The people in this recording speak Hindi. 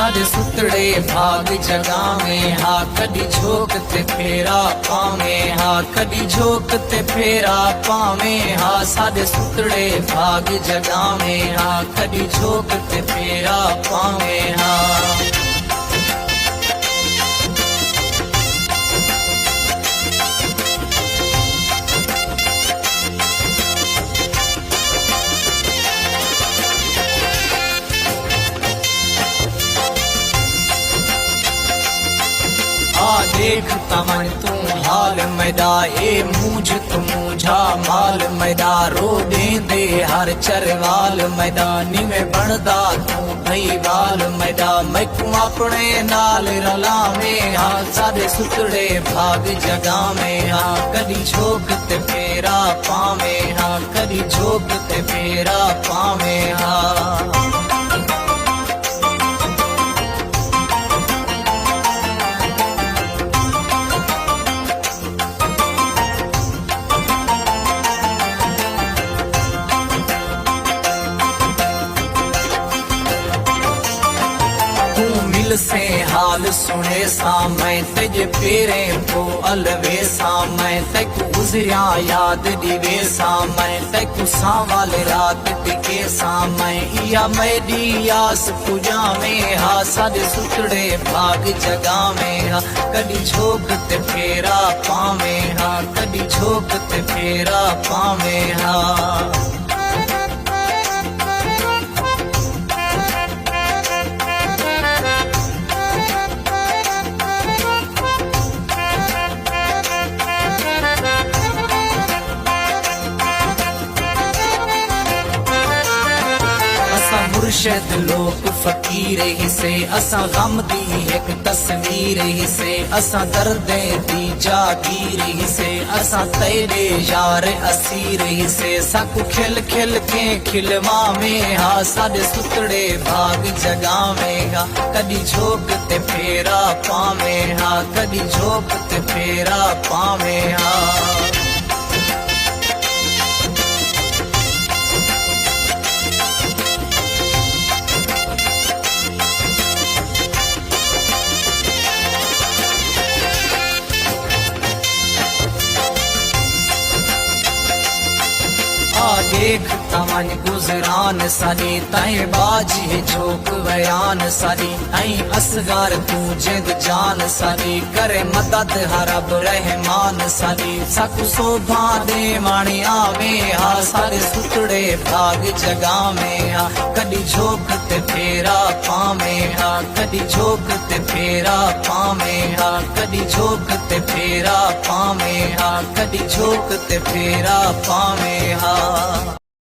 साडे सुतड़े भाग जगावे हा कदी झोक ते फेरा पावे हा कदी झोक ते फेरा पावे हा साडे सुतड़े भाग जगावे हा कदी झोक ते फेरा पावे हा देख तमन तू हाल मैदा ए मूझ तू मूझा माल मैदा रो दे हर चरवाल मैदानी में बनदा तू भई वाल मैदा मैं तू अपने नाल रलावे हा सादे सुतड़े भाग जगावे हा कदी झोक ते फेरा पावे हा कदी झोक ते फेरा पावे हा से हाल सुने सा मैं तेजे पेरे को अलवे सा मैं तेकु गुजरिया याद दिवे सा मैं तेकु सावाल रात टिके सा मैं या मेरी आस पूजा में हा सादे सुतड़े भाग जगा में हा कदी झोक ते फेरा पावे हा कदी झोक ते फेरा पावे हा मुर्शद लोग फकीर ही से असा गम दी एक तस्वीर ही से असा दर्द दी जागीर ही से असा तेरे यार असीर ही से साकू खिल खिल के खिलवा में हा साडे सुतड़े भाग जगा में हा कदी झोक ते फेरा पावे हा कदी झोक ते फेरा पावे हा देख तमन गुजरान सारी तय बाजी झोक बयान सारी आई असगार तू जिद जान सारी करे मदद हरब रहमान सारी सकु शोभा दे माणी आवे हा सारे सुतड़े भाग जगा में हा कदी झोक ते फेरा पावे हा कदी झोक ते फेरा पावे हा कदी झोक ते फेरा पावे हा कदी झोक ते फेरा पावे हा